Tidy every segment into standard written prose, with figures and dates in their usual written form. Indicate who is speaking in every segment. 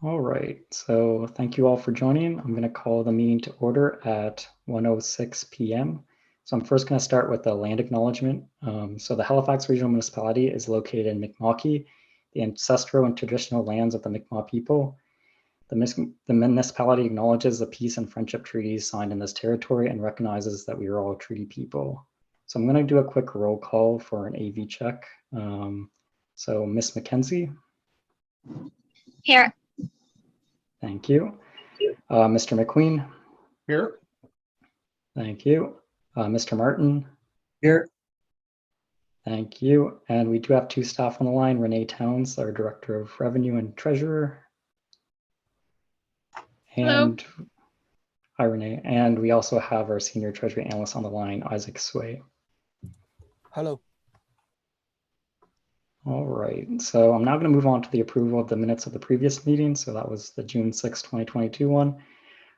Speaker 1: All right, so thank you all for joining. I'm going to call the meeting to order at 1:06 p.m. So I'm first going to start with the land acknowledgement. So the Halifax Regional Municipality is located in Mi'kma'ki, the ancestral and traditional lands of the Mi'kmaq people. The municipality acknowledges the peace and friendship treaties signed in this territory and recognizes that we are all treaty people. So I'm going to do a quick roll call for an AV check. So Ms. McKenzie.
Speaker 2: Here.
Speaker 1: Thank you. Mr. McQueen.
Speaker 3: Here.
Speaker 1: Thank you. Mr. Martin.
Speaker 3: Here.
Speaker 1: Thank you. And we do have two staff on the line, Renee Towns, our Director of Revenue and Treasurer. And
Speaker 2: Hello.
Speaker 1: Hi, Renee. And we also have our Senior Treasury Analyst on the line, Isaac Sway.
Speaker 4: Hello.
Speaker 1: All right, so I'm now going to move on to the approval of the minutes of the previous meeting. So that was the June 6, 2022 one.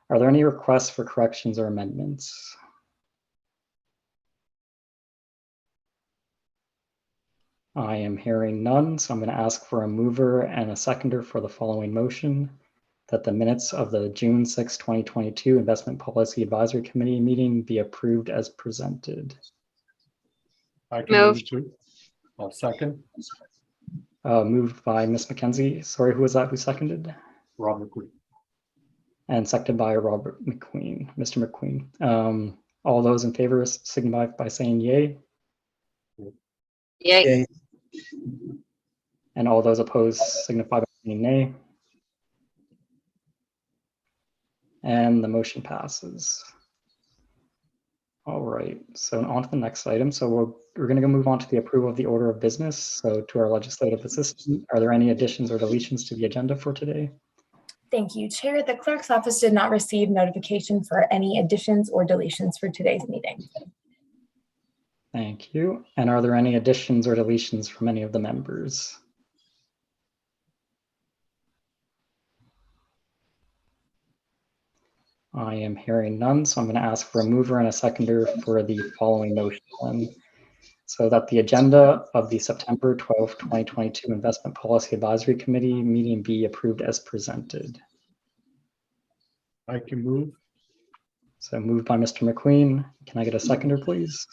Speaker 1: Are there any requests for corrections or amendments? I am hearing none, so I'm going to ask for a mover and a seconder for the following motion: that the minutes of the June 6, 2022 Investment Policy Advisory Committee meeting be approved as presented.
Speaker 3: I can move to. I'll second.
Speaker 1: Moved by Ms. McKenzie. Sorry, who was that who seconded?
Speaker 3: Robert McQueen.
Speaker 1: And seconded by Robert McQueen, Mr. McQueen. All those in favor signify by saying yay.
Speaker 2: Yay.
Speaker 1: And all those opposed signify by saying nay. And the motion passes. All right, so on to the next item. So we're going to move on to the approval of the order of business. So to our legislative assistant, are there any additions or deletions to the agenda for today?
Speaker 5: Thank you, Chair. The clerk's office did not receive notification for any additions or deletions for today's meeting.
Speaker 1: Thank you. And are there any additions or deletions from any of the members? I am hearing none, so I'm going to ask for a mover and a seconder for the following motion. So that the agenda of the September 12, 2022 Investment Policy Advisory Committee meeting be approved as presented.
Speaker 3: I can move.
Speaker 1: So moved by Mr. McQueen. Can I get a seconder, please?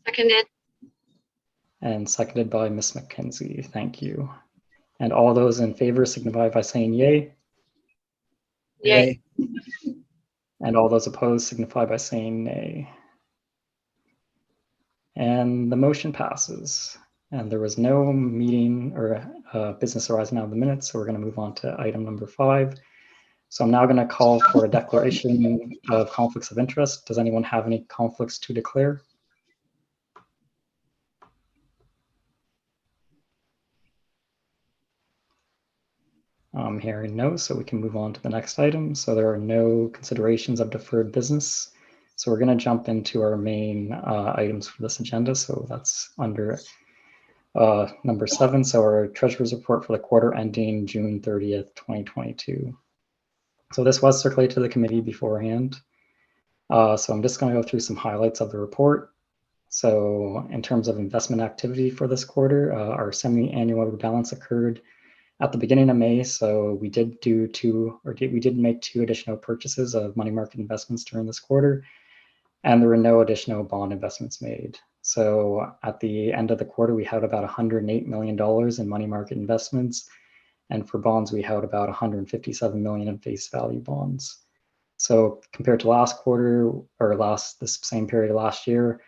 Speaker 2: Seconded.
Speaker 1: And seconded by Ms. McKenzie. Thank you. And all those in favor signify by saying yay.
Speaker 2: Yay.
Speaker 1: And all those opposed signify by saying nay. And the motion passes. And there was no meeting or business arising out of the minutes, so we're going to move on to item number 5. So I'm now going to call for a declaration of conflicts of interest. Does anyone have any conflicts to declare? I'm hearing no, so we can move on to the next item. So there are no considerations of deferred business. So we're going to jump into our main items for this agenda. So that's under number 7. So our treasurer's report for the quarter ending June 30th, 2022. So this was circulated to the committee beforehand. So I'm just going to go through some highlights of the report. So in terms of investment activity for this quarter, our semi-annual rebalance occurred at the beginning of May. So we did make 2 additional purchases of money market investments during this quarter, and there were no additional bond investments made. So at the end of the quarter, we had about $108 million in money market investments. And for bonds, we held about $157 million in face value bonds. So compared to last quarter or this same period last year,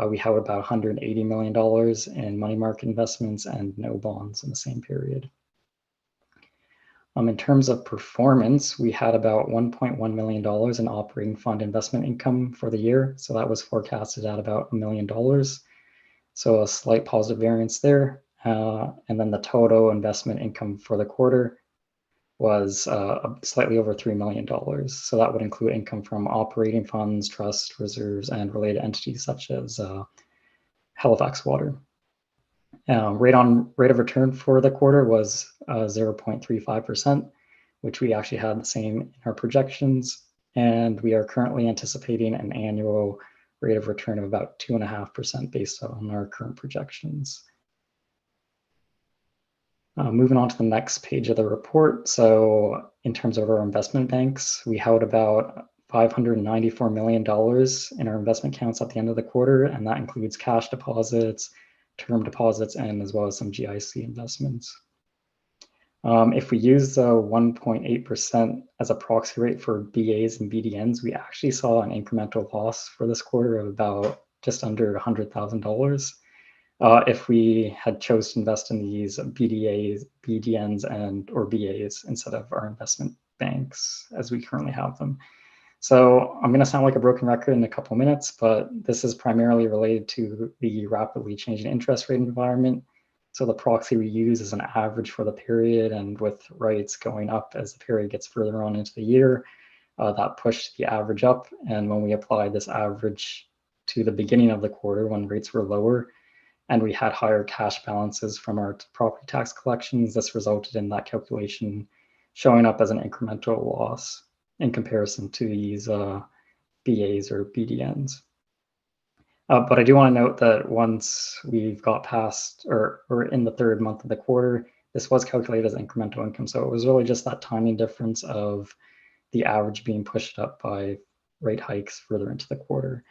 Speaker 1: we held about $180 million in money market investments and no bonds in the same period. In terms of performance, we had about $1.1 million in operating fund investment income for the year. So that was forecasted at about $1 million. So a slight positive variance there. And then the total investment income for the quarter was slightly over $3 million. So that would include income from operating funds, trusts, reserves, and related entities such as Halifax Water. Rate of return for the quarter was 0.35%, which we actually had the same in our projections. And we are currently anticipating an annual rate of return of about 2.5% based on our current projections. Moving on to the next page of the report. So in terms of our investment banks, we held about $594 million in our investment accounts at the end of the quarter, and that includes cash deposits, term deposits, and as well as some GIC investments. If we use the 1.8% as a proxy rate for BAs and BDNs, we actually saw an incremental loss for this quarter of about just under $100,000. If we had chose to invest in these BDAs, BDNs, and or BAs instead of our investment banks as we currently have them. So I'm going to sound like a broken record in a couple of minutes, but this is primarily related to the rapidly changing interest rate environment. So the proxy we use is an average for the period, and with rates going up as the period gets further on into the year, that pushed the average up. And when we applied this average to the beginning of the quarter when rates were lower and we had higher cash balances from our property tax collections, this resulted in that calculation showing up as an incremental loss in comparison to these BAs or BDNs. But I do want to note that once we've got past or in the third month of the quarter, this was calculated as incremental income. So it was really just that timing difference of the average being pushed up by rate hikes further into the quarter.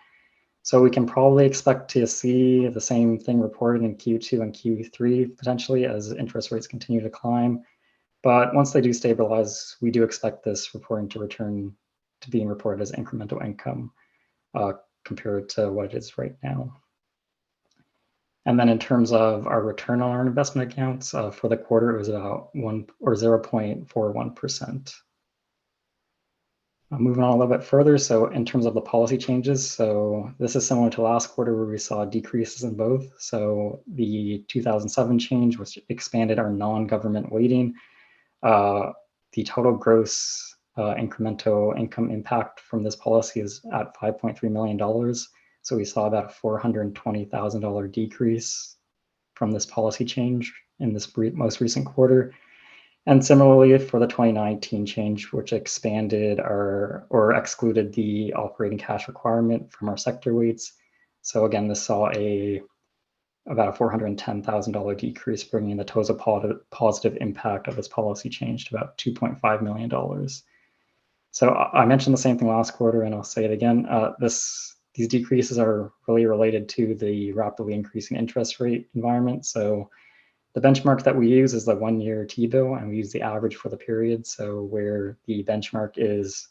Speaker 1: So we can probably expect to see the same thing reported in Q2 and Q3 potentially as interest rates continue to climb. But once they do stabilize, we do expect this reporting to return to being reported as incremental income compared to what it is right now. And then in terms of our return on our investment accounts, for the quarter, it was about 0.41%. Moving on a little bit further, so in terms of the policy changes, so this is similar to last quarter where we saw decreases in both. So the 2007 change, which expanded our non-government weighting, the total gross incremental income impact from this policy is at $5.3 million. So we saw about a $420,000 decrease from this policy change in this most recent quarter. And similarly for the 2019 change, which expanded or excluded the operating cash requirement from our sector weights. So again, this saw about a $410,000 decrease, bringing the total positive impact of this policy change to about $2.5 million. So I mentioned the same thing last quarter, and I'll say it again. These decreases are really related to the rapidly increasing interest rate environment. So the benchmark that we use is the 1-year T-bill, and we use the average for the period. So where the benchmark is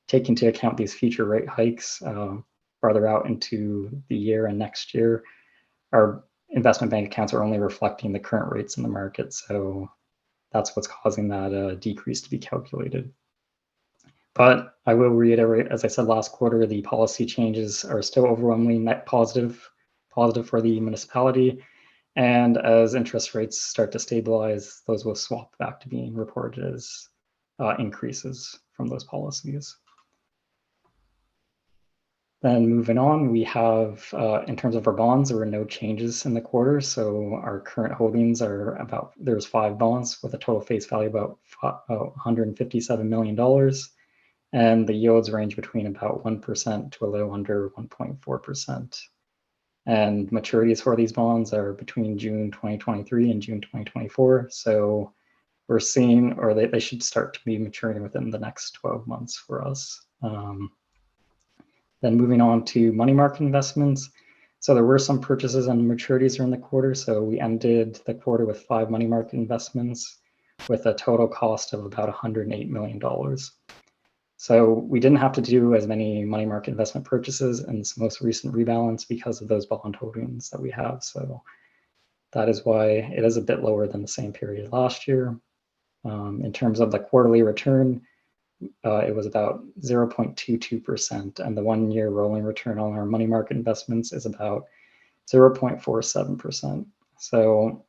Speaker 1: taking into account these future rate hikes farther out into the year and next year, our investment bank accounts are only reflecting the current rates in the market. So that's what's causing that decrease to be calculated. But I will reiterate, as I said last quarter, the policy changes are still overwhelmingly net positive for the municipality. And as interest rates start to stabilize, those will swap back to being reported as increases from those policies. Then moving on, we have, in terms of our bonds, there were no changes in the quarter. So our current holdings are there's 5 bonds with a total face value about $157 million. And the yields range between about 1% to a little under 1.4%. And maturities for these bonds are between June 2023 and June 2024. So we're seeing, or they should start to be maturing within the next 12 months for us. Then moving on to money market investments. So there were some purchases and maturities during the quarter. So we ended the quarter with 5 money market investments with a total cost of about $108 million. So we didn't have to do as many money market investment purchases in this most recent rebalance because of those bond holdings that we have. So that is why it is a bit lower than the same period last year. In terms of the quarterly return, it was about 0.22%, and the 1-year rolling return on our money market investments is about 0.47%. So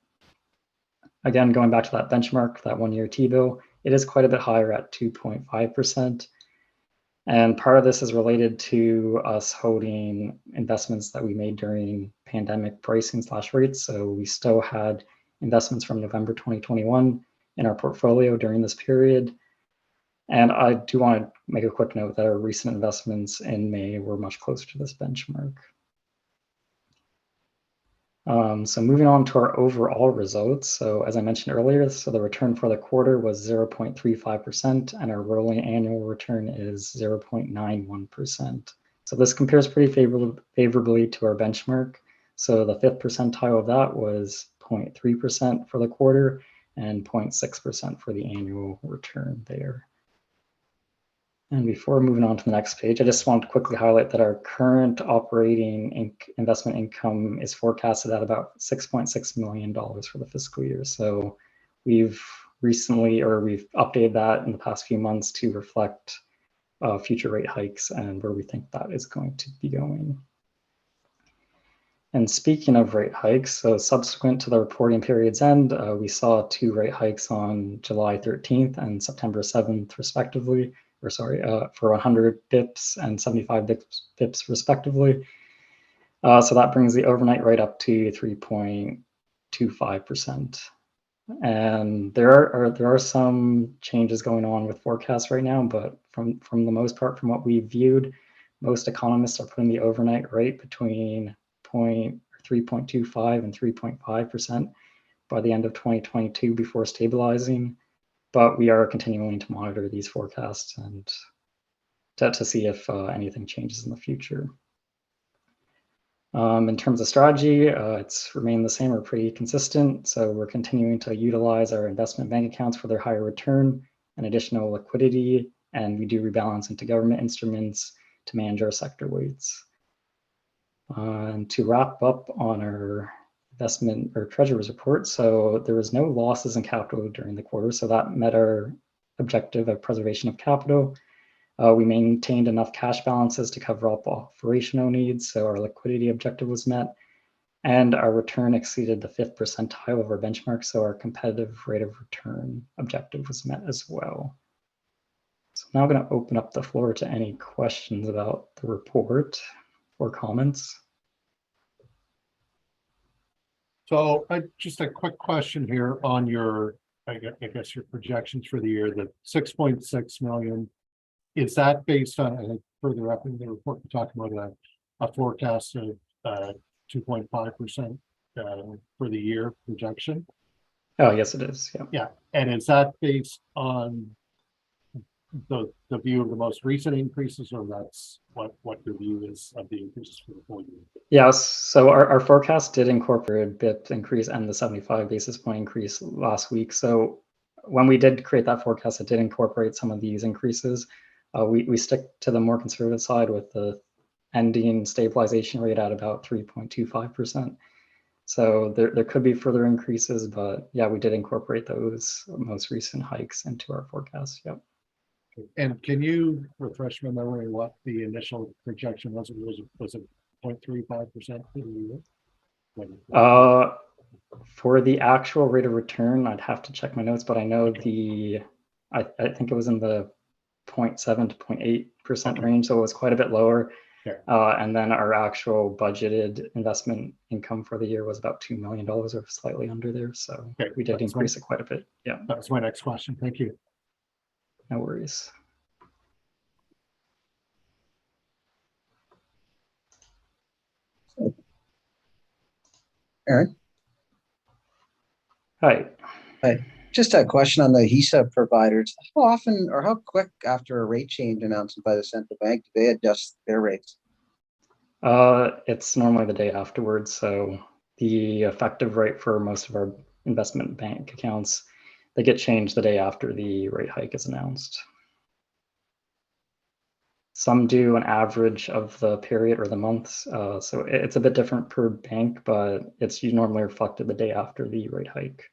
Speaker 1: again, going back to that benchmark, that 1-year T-bill, it is quite a bit higher at 2.5%. And part of this is related to us holding investments that we made during pandemic pricing / rates. So we still had investments from November 2021 in our portfolio during this period. And I do want to make a quick note that our recent investments in May were much closer to this benchmark. So moving on to our overall results. So as I mentioned earlier, so the return for the quarter was 0.35%, and our rolling annual return is 0.91%. So this compares pretty favorably to our benchmark. So the 5th percentile of that was 0.3% for the quarter and 0.6% for the annual return there. And before moving on to the next page, I just want to quickly highlight that our current operating investment income is forecasted at about $6.6 million for the fiscal year. So we've updated that in the past few months to reflect future rate hikes and where we think that is going to be going. And speaking of rate hikes, so subsequent to the reporting period's end, we saw 2 rate hikes on July 13th and September 7th, respectively. For 100 bips and 75 bips respectively. So that brings the overnight rate up to 3.25%. And there are some changes going on with forecasts right now, but from the most part, from what we viewed, most economists are putting the overnight rate between 3.25 and 3.5% by the end of 2022 before stabilizing. But we are continuing to monitor these forecasts and to see if anything changes in the future. In terms of strategy, it's remained the same or pretty consistent. So we're continuing to utilize our investment bank accounts for their higher return and additional liquidity, and we do rebalance into government instruments to manage our sector weights. And to wrap up on our investment or treasurer's report, so there was no losses in capital during the quarter, so that met our objective of preservation of capital. We maintained enough cash balances to cover up operational needs, so our liquidity objective was met, and our return exceeded the 5th percentile of our benchmark, so our competitive rate of return objective was met as well. So now I'm going to open up the floor to any questions about the report or comments.
Speaker 3: So just a quick question here on your, I guess your projections for the year, the 6.6 million. Is that based on, I think further up in the report, we talked about a forecast of 2.5% for the year projection?
Speaker 1: Oh, yes, it is. Yeah.
Speaker 3: Yeah. And is that based on the view of the most recent increases, or that's what your view is of the increases for the full year?
Speaker 1: Yes, so our forecast did incorporate a BIP increase and the 75 basis point increase last week. So when we did create that forecast, it did incorporate some of these increases. We stick to the more conservative side with the ending stabilization rate at about 3.25%. So there could be further increases, but yeah, we did incorporate those most recent hikes into our forecast. Yep.
Speaker 3: And can you refresh my memory what the initial projection was? Was it 0.35% for the year?
Speaker 1: For the actual rate of return, I'd have to check my notes, but I know I think it was in the 0.7 to 0.8% range, so it was quite a bit lower.
Speaker 3: Okay.
Speaker 1: And then our actual budgeted investment income for the year was about $2 million or slightly under there. So
Speaker 3: okay,
Speaker 1: we did increase it quite a bit. Yeah.
Speaker 3: That was my next question. Thank you.
Speaker 1: No worries.
Speaker 6: Aaron?
Speaker 1: Hi.
Speaker 6: Hi. Just a question on the HISA providers. How often or how quick after a rate change announced by the central bank do they adjust their rates?
Speaker 1: It's normally the day afterwards. So the effective rate for most of our investment bank accounts, they get changed the day after the rate hike is announced. Some do an average of the period or the months. So it's a bit different per bank, but it's normally reflected the day after the rate hike.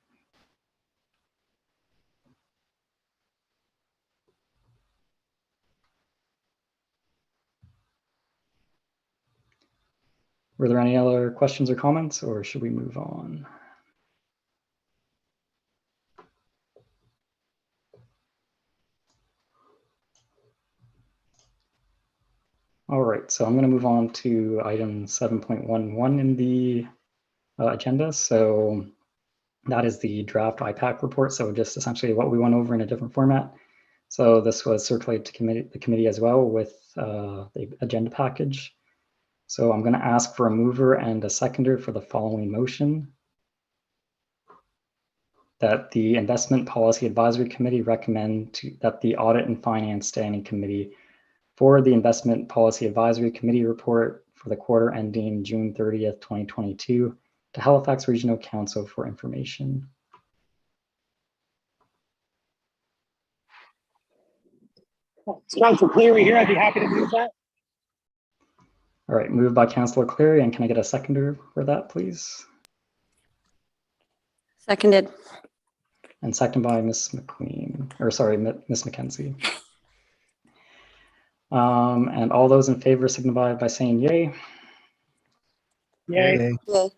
Speaker 1: Were there any other questions or comments, or should we move on? All right, so I'm going to move on to item 7.11 in the agenda. So that is the draft IPAC report. So just essentially what we went over in a different format. So this was circulated to the committee as well with the agenda package. So I'm going to ask for a mover and a seconder for the following motion. That the Investment Policy Advisory Committee recommend that the Audit and Finance Standing Committee for the Investment Policy Advisory Committee report for the quarter ending June 30th, 2022 to Halifax Regional Council for information.
Speaker 7: Councilor Cleary here. I'd be happy to move that.
Speaker 1: All right, moved by Councilor Cleary, and can I get a seconder for that, please?
Speaker 8: Seconded.
Speaker 1: And seconded by Ms. McQueen, or sorry, Ms. McKenzie. And all those in favor signify by saying yay.
Speaker 7: Yay.
Speaker 8: Yay.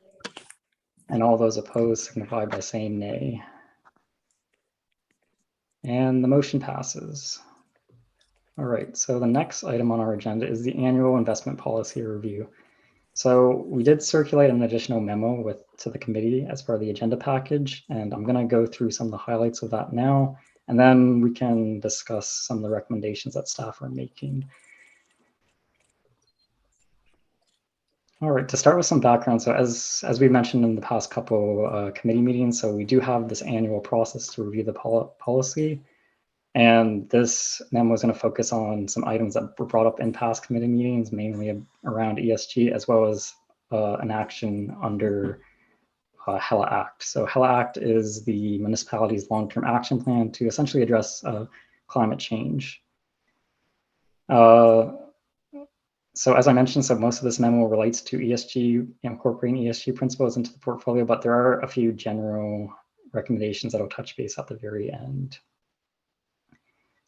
Speaker 1: And all those opposed signify by saying nay. And the motion passes. All right, so the next item on our agenda is the annual investment policy review. So we did circulate an additional memo to the committee as part of the agenda package, and I'm going to go through some of the highlights of that now, and then we can discuss some of the recommendations that staff are making. All right, to start with some background, so as we mentioned in the past couple committee meetings, so we do have this annual process to review the policy. And this memo is going to focus on some items that were brought up in past committee meetings, mainly around ESG, as well as an action under HELA Act. So HELA Act is the municipality's long-term action plan to essentially address climate change. So as I mentioned, so most of this memo relates to ESG, incorporating ESG principles into the portfolio, but there are a few general recommendations that I'll touch base at the very end.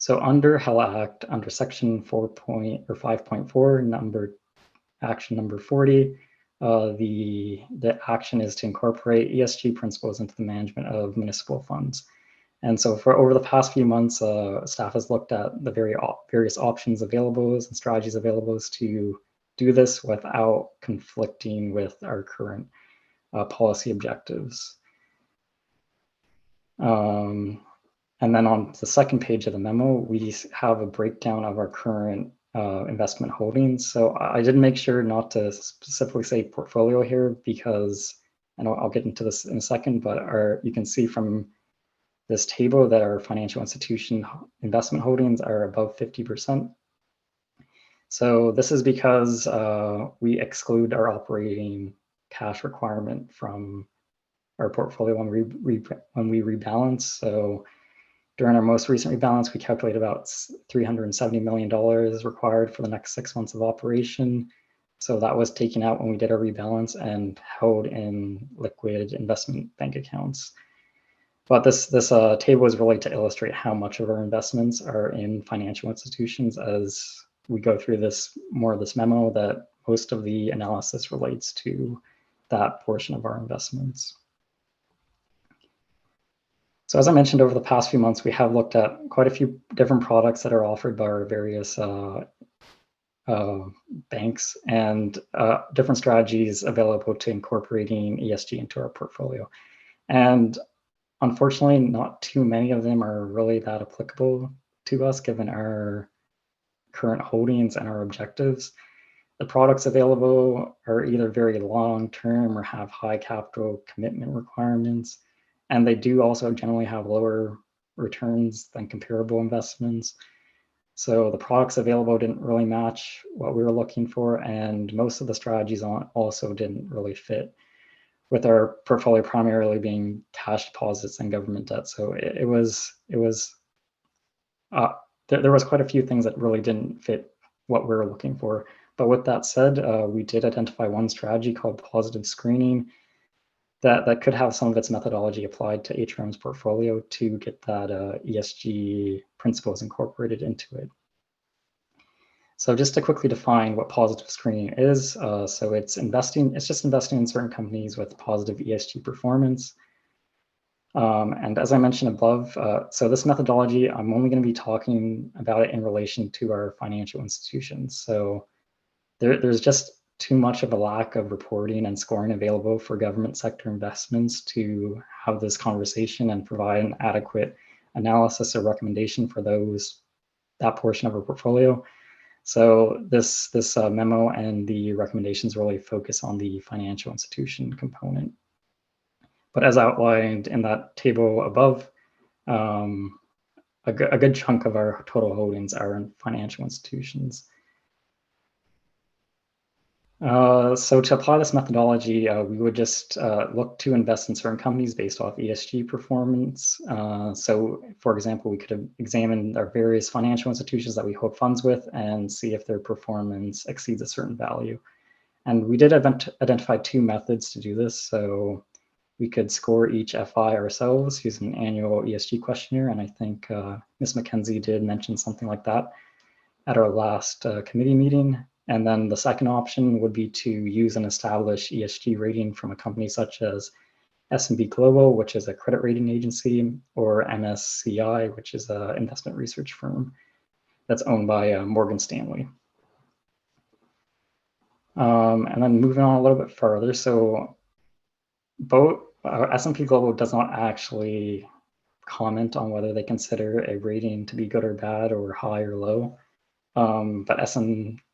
Speaker 1: So under HELA Act, under section 5.4, action number 40, the action is to incorporate ESG principles into the management of municipal funds. And so for over the past few months, staff has looked at the various options available and strategies available to do this without conflicting with our current policy objectives. And then on the second page of the memo, we have a breakdown of our current investment holdings. So I did make sure not to specifically say portfolio here because, and I'll get into this in a second, but you can see from this table that our financial institution investment holdings are above 50%. So this is because we exclude our operating cash requirement from our portfolio when we rebalance. So during our most recent rebalance, we calculated about $370 million required for the next 6 months of operation. So that was taken out when we did our rebalance and held in liquid investment bank accounts. But this table is really to illustrate how much of our investments are in financial institutions. As we go through this memo, that most of the analysis relates to that portion of our investments. So as I mentioned, over the past few months, we have looked at quite a few different products that are offered by our various banks and different strategies available to incorporating ESG into our portfolio. And unfortunately, not too many of them are really that applicable to us, given our current holdings and our objectives. The products available are either very long-term or have high capital commitment requirements. And they do also generally have lower returns than comparable investments. So the products available didn't really match what we were looking for. And most of the strategies also didn't really fit, with our portfolio primarily being cash deposits and government debt. So there was quite a few things that really didn't fit what we were looking for. But with that said, we did identify one strategy called positive screening that could have some of its methodology applied to HRM's portfolio to get that ESG principles incorporated into it. So just to quickly define what positive screening is, so it's just investing in certain companies with positive ESG performance. And as I mentioned above, so this methodology, I'm only going to be talking about it in relation to our financial institutions. So there's just too much of a lack of reporting and scoring available for government sector investments to have this conversation and provide an adequate analysis or recommendation for that portion of our portfolio. So this memo and the recommendations really focus on the financial institution component. But as outlined in that table above, a good chunk of our total holdings are in financial institutions. So to apply this methodology, we would just look to invest in certain companies based off ESG performance. So for example, we could have examined our various financial institutions that we hold funds with and see if their performance exceeds a certain value. And we did identify two methods to do this. So we could score each FI ourselves using an annual ESG questionnaire. And I think Ms. McKenzie did mention something like that at our last committee meeting. And then the second option would be to use an established ESG rating from a company such as S&P Global, which is a credit rating agency, or MSCI, which is an investment research firm that's owned by Morgan Stanley. And then moving on a little bit further, so both S&P Global does not actually comment on whether they consider a rating to be good or bad or high or low, but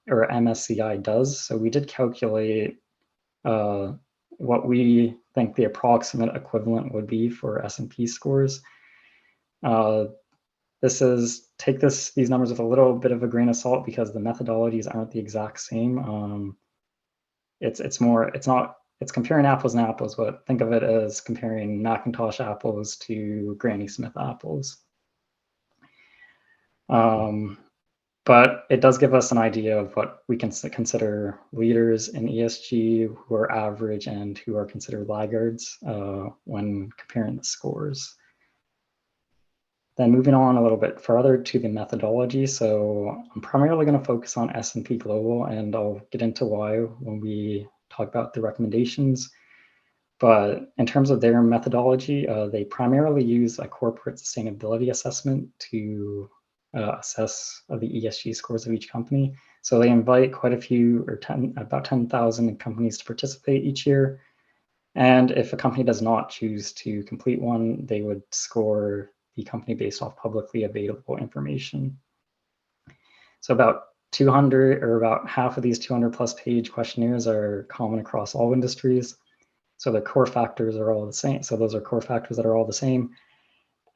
Speaker 1: MSCI does. So we did calculate what we think the approximate equivalent would be for S&P scores. Take these numbers with a little bit of a grain of salt because the methodologies aren't the exact same. It's comparing apples and apples, but think of it as comparing Macintosh apples to Granny Smith apples. But it does give us an idea of what we can consider leaders in ESG, who are average and who are considered laggards when comparing the scores. Then moving on a little bit further to the methodology. So I'm primarily going to focus on S&P Global, and I'll get into why when we talk about the recommendations. But in terms of their methodology, they primarily use a corporate sustainability assessment to assess the ESG scores of each company. So they invite quite a few, or about 10,000 companies to participate each year. And if a company does not choose to complete one, they would score the company based off publicly available information. So about 200, or about half of these 200+ page questionnaires are common across all industries. So the core factors are all the same. So those are core factors that are all the same.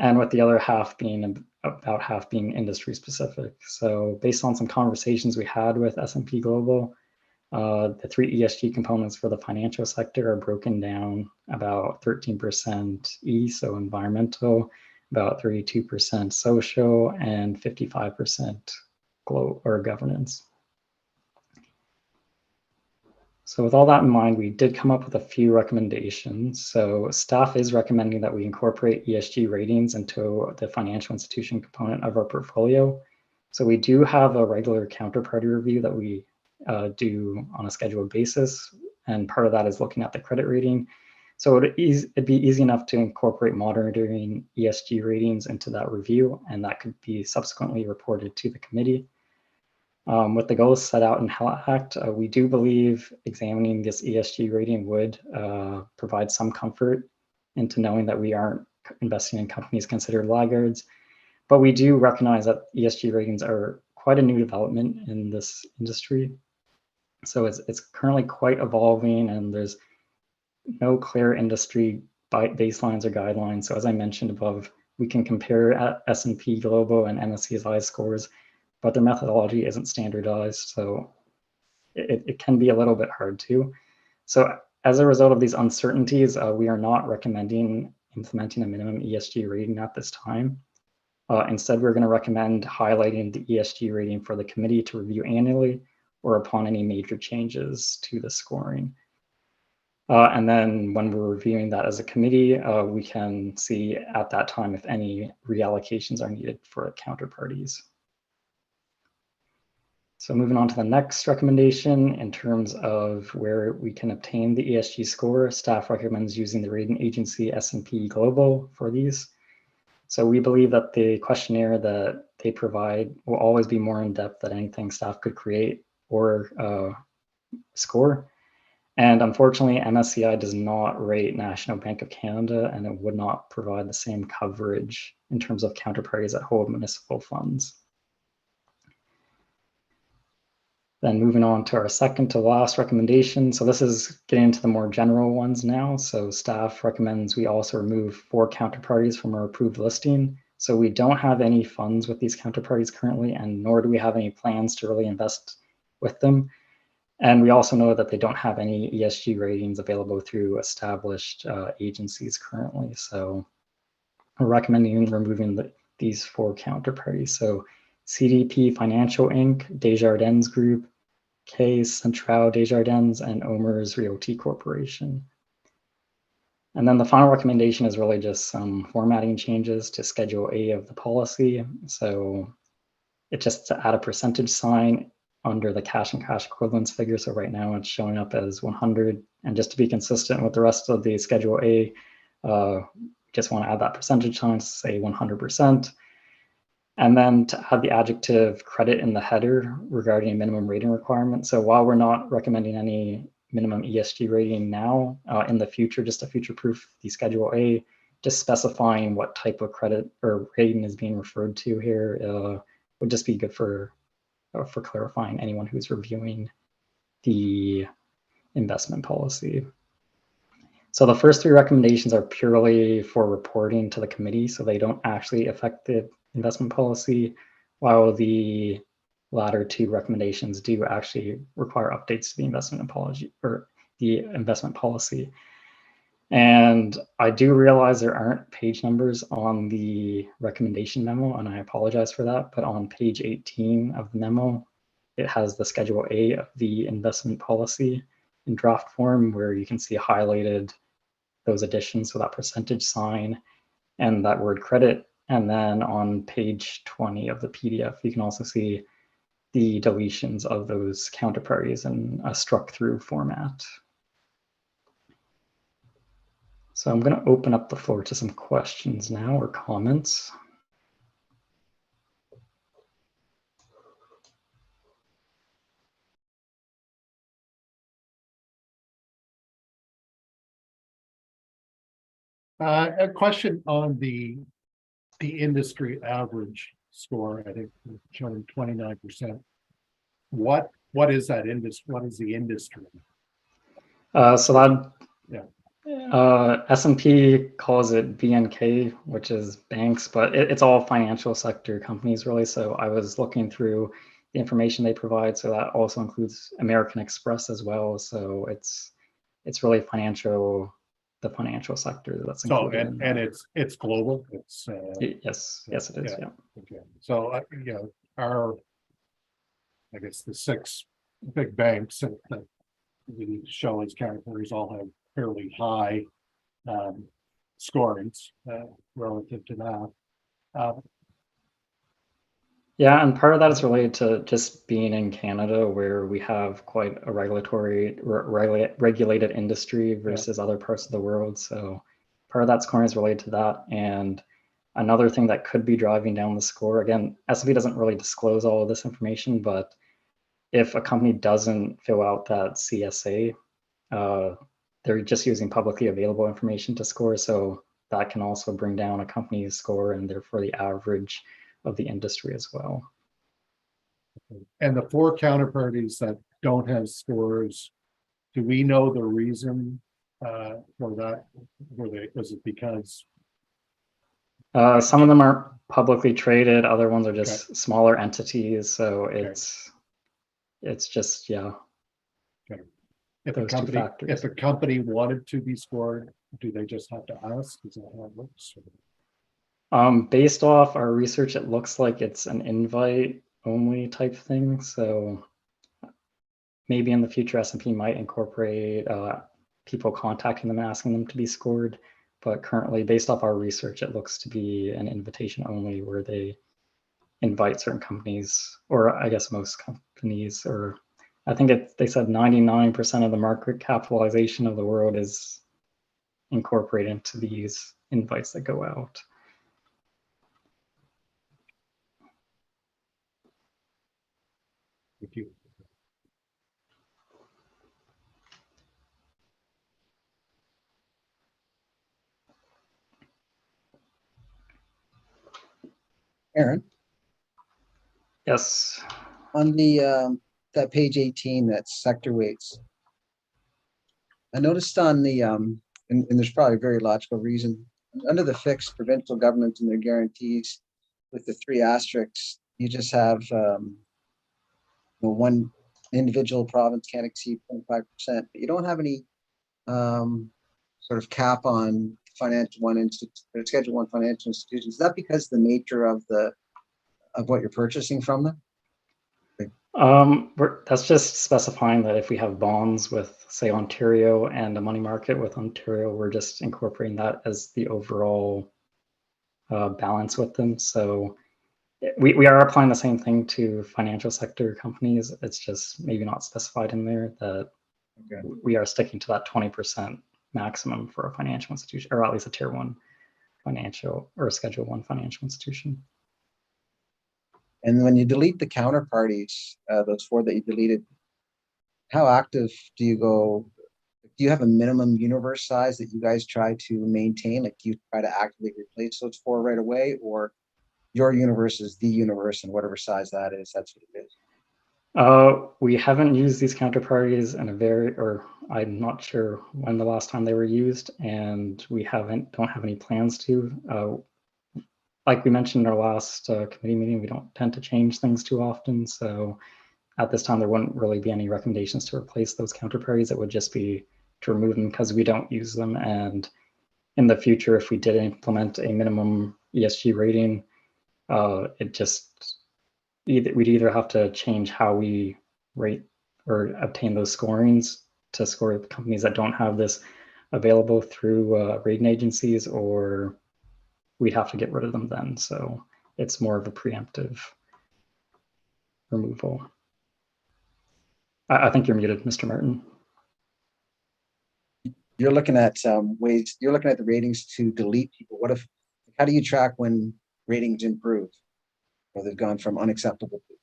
Speaker 1: And with the other half being about half being industry specific. So based on some conversations we had with S&P Global, the 3 ESG components for the financial sector are broken down about 13% E, so environmental, about 32% social, and 55% governance. So with all that in mind, we did come up with a few recommendations. So staff is recommending that we incorporate ESG ratings into the financial institution component of our portfolio. So we do have a regular counterparty review that we do on a scheduled basis. And part of that is looking at the credit rating. So it'd be easy enough to incorporate monitoring ESG ratings into that review, and that could be subsequently reported to the committee. With the goals set out in HELA Act, we do believe examining this ESG rating would provide some comfort into knowing that we aren't investing in companies considered laggards. But we do recognize that ESG ratings are quite a new development in this industry. So it's currently quite evolving, and there's no clear industry baselines or guidelines. So as I mentioned above, we can compare S&P Global and MSCI scores, but their methodology isn't standardized, so it can be a little bit hard too. So as a result of these uncertainties, we are not recommending implementing a minimum ESG rating at this time. Instead, we're going to recommend highlighting the ESG rating for the committee to review annually or upon any major changes to the scoring. And then when we're reviewing that as a committee, we can see at that time if any reallocations are needed for counterparties. So moving on to the next recommendation, in terms of where we can obtain the ESG score, staff recommends using the rating agency S&P Global for these. So we believe that the questionnaire that they provide will always be more in-depth than anything staff could create or score. And unfortunately, MSCI does not rate National Bank of Canada, and it would not provide the same coverage in terms of counterparties that hold municipal funds. Then moving on to our second to last recommendation. So this is getting into the more general ones now. So staff recommends we also remove 4 counterparties from our approved listing. So we don't have any funds with these counterparties currently, and nor do we have any plans to really invest with them. And we also know that they don't have any ESG ratings available through established agencies currently. So we're recommending removing these 4 counterparties. So CDP Financial Inc., Desjardins Group, K Centrale Desjardins, and Omer's Realty Corporation. And then the final recommendation is really just some formatting changes to Schedule A of the policy. So it's just to add a percentage sign under the cash and cash equivalents figure. So right now it's showing up as 100. And just to be consistent with the rest of the Schedule A, just want to add that percentage sign to say 100%. And then to add the adjective credit in the header regarding minimum rating requirement. So while we're not recommending any minimum ESG rating now, in the future, just to future-proof the Schedule A, just specifying what type of credit or rating is being referred to here would just be good for clarifying anyone who's reviewing the investment policy. So the first 3 recommendations are purely for reporting to the committee, so they don't actually affect the investment policy, while the latter 2 recommendations do actually require updates to the investment policy or the investment policy. And I do realize there aren't page numbers on the recommendation memo, and I apologize for that, but on page 18 of the memo, it has the Schedule A of the investment policy in draft form, where you can see highlighted those additions, so that percentage sign and that word credit. And then on page 20 of the PDF, you can also see the deletions of those counterparties in a struck through format. So I'm going to open up the floor to some questions now or comments.
Speaker 3: A question on the industry average score. I think showing 29%. What is that industry? What is the industry?
Speaker 1: So that
Speaker 3: Yeah.
Speaker 1: S&P calls it BNK, which is banks, but it's all financial sector companies really. So I was looking through the information they provide. So that also includes American Express as well. So it's really the financial sector that's included.
Speaker 3: So and it's global. It's
Speaker 1: yes, it is. Yeah.
Speaker 3: Okay. So I guess the 6 big banks that we show as categories all have fairly high scorings relative to that.
Speaker 1: Yeah, and part of that is related to just being in Canada, where we have quite a regulated industry versus other parts of the world. So part of that scoring is related to that. And another thing that could be driving down the score, again, S&P doesn't really disclose all of this information, but if a company doesn't fill out that CSA, they're just using publicly available information to score. So that can also bring down a company's score and therefore the average of the industry as well.
Speaker 3: And the 4 counterparties that don't have scores, do we know the reason for that? Was it because
Speaker 1: some of them aren't publicly traded, other ones are just smaller entities, so it's just
Speaker 3: if a company wanted to be scored, do they just have to ask? Is that how it works?
Speaker 1: Based off our research, it looks like it's an invite only type thing. So maybe in the future, S&P might incorporate people contacting them, asking them to be scored. But currently, based off our research, it looks to be an invitation only, where they invite certain companies, or I guess most companies, or I think they said 99% of the market capitalization of the world is incorporated into these invites that go out.
Speaker 3: Thank you.
Speaker 6: Aaron,
Speaker 1: Yes.
Speaker 6: on the that page 18, that's sector weights. I noticed on the, and there's probably a very logical reason, under the fixed provincial governments and their guarantees with the 3 asterisks, you just have, one individual province can't exceed 25%. But you don't have any sort of cap on Schedule 1 financial institutions. Is that because the nature of what you're purchasing from them?
Speaker 1: That's just specifying that if we have bonds with, say, Ontario and a money market with Ontario, we're just incorporating that as the overall balance with them. So we are applying the same thing to financial sector companies. It's just maybe not specified in there that we are sticking to that 20% maximum for a financial institution, or at least a tier 1 financial or a Schedule 1 financial institution.
Speaker 6: And when you delete the counterparties, those 4 that you deleted, how active do you go? Do you have a minimum universe size that you guys try to maintain? Like, do you try to actively replace those 4 right away, or your universe is the universe and whatever size that is, that's what it is?
Speaker 1: We haven't used these counterparties in I'm not sure when the last time they were used, and we don't have any plans to. Like we mentioned in our last committee meeting, we don't tend to change things too often. So at this time, there wouldn't really be any recommendations to replace those counterparties. It would just be to remove them because we don't use them. And in the future, if we did implement a minimum ESG rating, we'd either have to change how we rate or obtain those scorings to score the companies that don't have this available through rating agencies, or we'd have to get rid of them then. So it's more of a preemptive removal. I think you're muted, Mr. Martin.
Speaker 6: You're looking at ways, you're looking at the ratings to delete people. How do you track when ratings improve or they've gone from unacceptable to?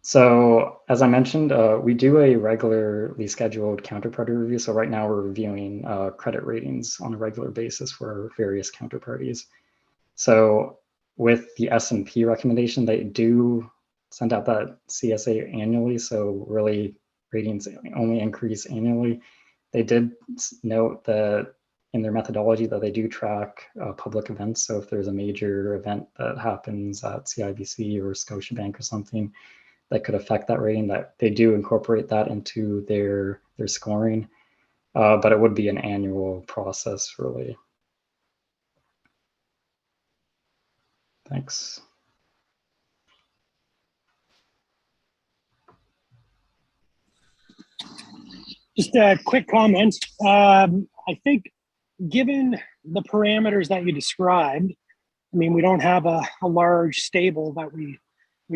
Speaker 1: So as I mentioned, we do a regularly scheduled counterparty review. So right now we're reviewing credit ratings on a regular basis for various counterparties. So with the S&P recommendation, they do send out that CSA annually. So really ratings only increase annually. They did note that in their methodology that they do track public events. So if there's a major event that happens at CIBC or Scotiabank or something that could affect that rating, that they do incorporate that into their scoring, but it would be an annual process, really. Thanks.
Speaker 7: Just a quick comment. I think given the parameters that you described, I mean, we don't have a large stable that we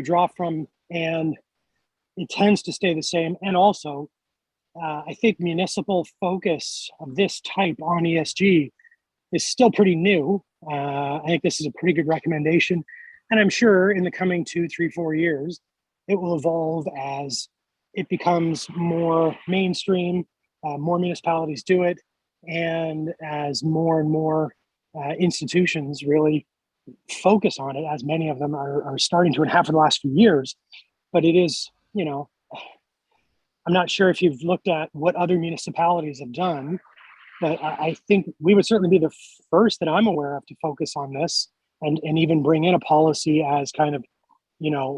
Speaker 7: draw from, and it tends to stay the same. And also, I think municipal focus of this type on ESG is still pretty new. I think this is a pretty good recommendation. And I'm sure in the coming 2, 3, 4 years, it will evolve as it becomes more mainstream, more municipalities do it, and as more and more institutions really focus on it, as many of them are starting to and have for the last few years. But it is, I'm not sure if you've looked at what other municipalities have done, but I think we would certainly be the first that I'm aware of to focus on this and even bring in a policy as kind of,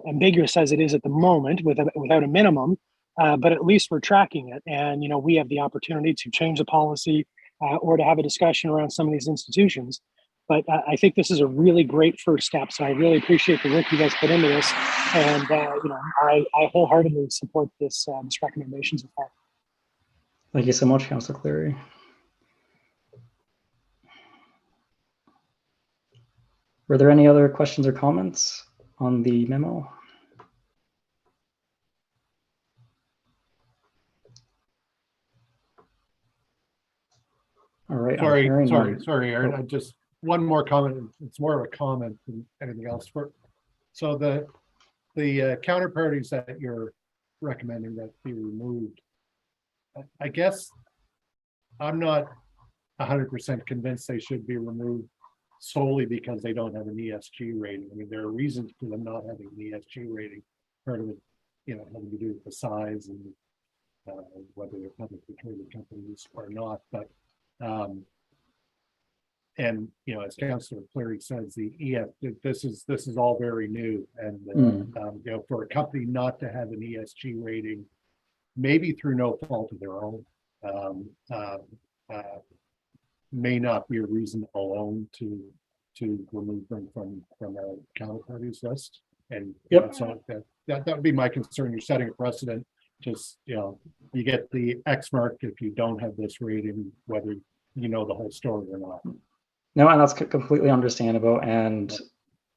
Speaker 7: ambiguous as it is at the moment without a minimum, but at least we're tracking it. And, we have the opportunity to change the policy or to have a discussion around some of these institutions. But I think this is a really great first step. So I really appreciate the work you guys put into this. And, I wholeheartedly support this recommendation so far.
Speaker 1: Thank you so much, Councillor Cleary. Were there any other questions or comments on the memo? All right.
Speaker 3: Sorry, Aaron. I just one more comment. It's more of a comment than anything else. So the counterparties that you're recommending that be removed, I guess I'm not 100% convinced they should be removed solely because they don't have an ESG rating. I mean, there are reasons for them not having an ESG rating. Part of it having to do with the size and whether they're publicly traded companies or not. But and as Councillor Cleary says, this is all very new, and for a company not to have an ESG rating, maybe through no fault of their own, may not be a reason alone to remove them from our counterparties list. And so that would be my concern. You're setting a precedent. Just you get the X mark if you don't have this rating, whether you know the whole story or not.
Speaker 1: No, and that's completely understandable. And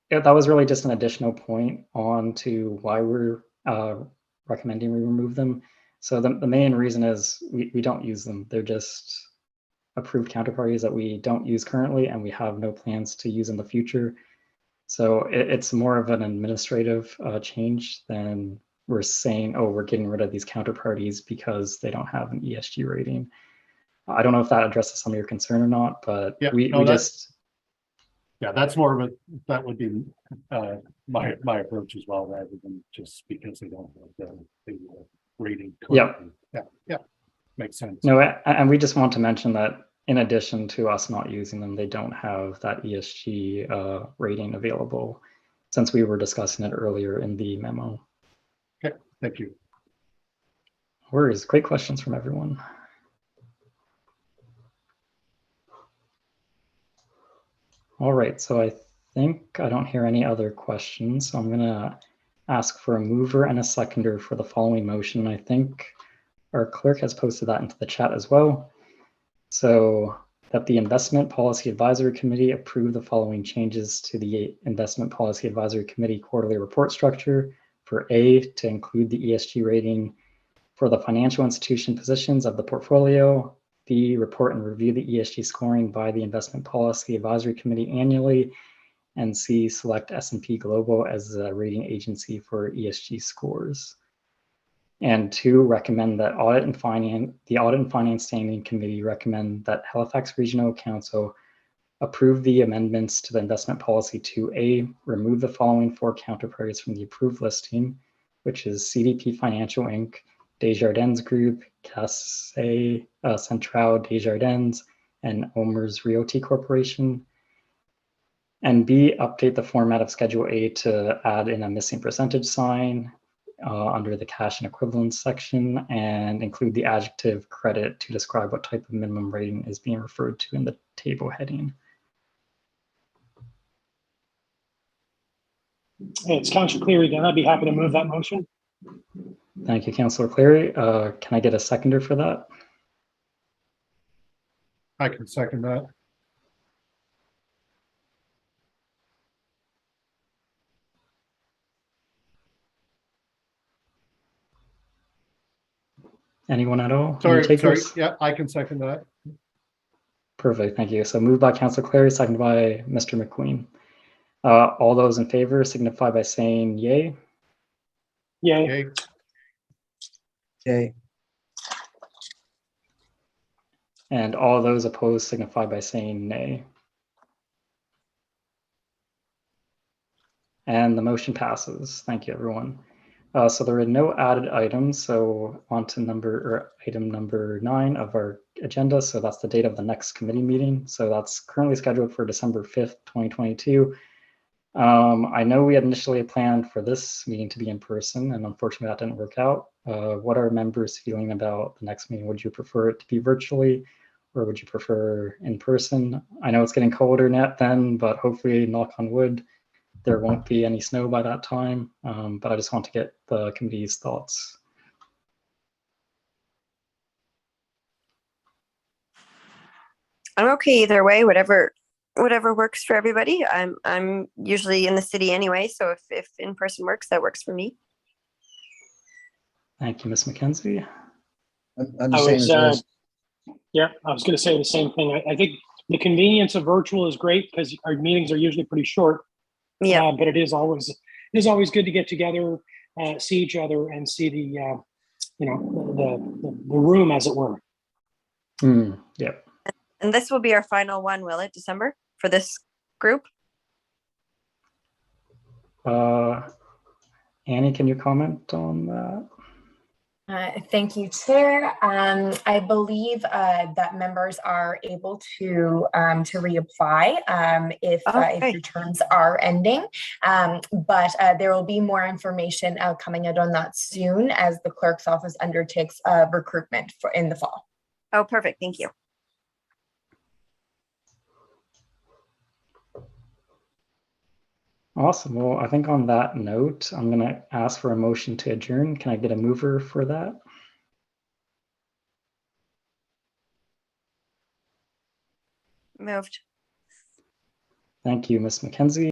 Speaker 1: that was really just an additional point on to why we're recommending we remove them. So the main reason is we don't use them. They're just approved counterparties that we don't use currently, and we have no plans to use in the future. So it's more of an administrative change than we're saying, oh, we're getting rid of these counterparties because they don't have an ESG rating. I don't know if that addresses some of your concern or not, but
Speaker 3: that's more of that would be my approach as well, rather than just because they don't have the rating. Yeah, makes sense.
Speaker 1: No, and we just want to mention that in addition to us not using them, they don't have that ESG rating available, since we were discussing it earlier in the memo.
Speaker 3: Okay, thank you.
Speaker 1: Worries, great questions from everyone. All right, so I think I don't hear any other questions. So I'm going to ask for a mover and a seconder for the following motion. I think our clerk has posted that into the chat as well. So that the Investment Policy Advisory Committee approve the following changes to the Investment Policy Advisory Committee quarterly report structure. For A, to include the ESG rating for the financial institution positions of the portfolio. B, report and review the ESG scoring by the Investment Policy Advisory Committee annually. And C, select S&P Global as a rating agency for ESG scores. And 2, recommend that the Audit and Finance Standing Committee recommend that Halifax Regional Council approve the amendments to the investment policy to A, remove the following 4 counterparties from the approved listing, which is CDP Financial Inc., Desjardins Group, Caisse Centrale Desjardins, and Omers Realty Corporation. And B, update the format of Schedule A to add in a missing percentage sign under the cash and equivalents section, and include the adjective credit to describe what type of minimum rating is being referred to in the table heading.
Speaker 7: It's Councillor Cleary again. I'd be happy to move that motion.
Speaker 1: Thank you, Councillor Cleary. Can I get a seconder for that?
Speaker 3: I can second that.
Speaker 1: Anyone at all?
Speaker 3: Sorry. Yeah, I can second that.
Speaker 1: Perfect, thank you. So moved by Councillor Cleary, seconded by Mr. McQueen. All those in favor signify by saying yay.
Speaker 7: Yay.
Speaker 3: Okay.
Speaker 6: Okay.
Speaker 1: And all those opposed signify by saying nay. And the motion passes. Thank you, everyone. So there are no added items. So on to item number 9 of our agenda. So that's the date of the next committee meeting. So that's currently scheduled for December 5th, 2022. I know we had initially planned for this meeting to be in person, and unfortunately that didn't work out. What are members feeling about the next meeting? Would you prefer it to be virtually, or would you prefer in person? I know it's getting colder then, but hopefully, knock on wood, there won't be any snow by that time. But I just want to get the committee's thoughts.
Speaker 8: I'm okay either way, whatever works for everybody. I'm usually in the city anyway, so if in person works, that works for me.
Speaker 1: Thank you, Ms. McKenzie.
Speaker 6: I'm the same as yours.
Speaker 7: Yeah, I was going to say the same thing. I think the convenience of virtual is great because our meetings are usually pretty short.
Speaker 8: Yeah,
Speaker 7: but it is always good to get together, see each other, and see the the room, as it were.
Speaker 1: Yeah.
Speaker 8: And this will be our final one, will it? December for this group?
Speaker 1: Annie, can you comment on that?
Speaker 5: Thank you, Chair. I believe that members are able to reapply if
Speaker 8: Okay.
Speaker 5: your terms are ending. But there will be more information coming out on that soon as the clerk's office undertakes recruitment for in the fall.
Speaker 8: Oh, perfect. Thank you.
Speaker 1: Awesome. Well, I think on that note, I'm going to ask for a motion to adjourn. Can I get a mover for that?
Speaker 8: Moved.
Speaker 1: Thank you, Ms. McKenzie.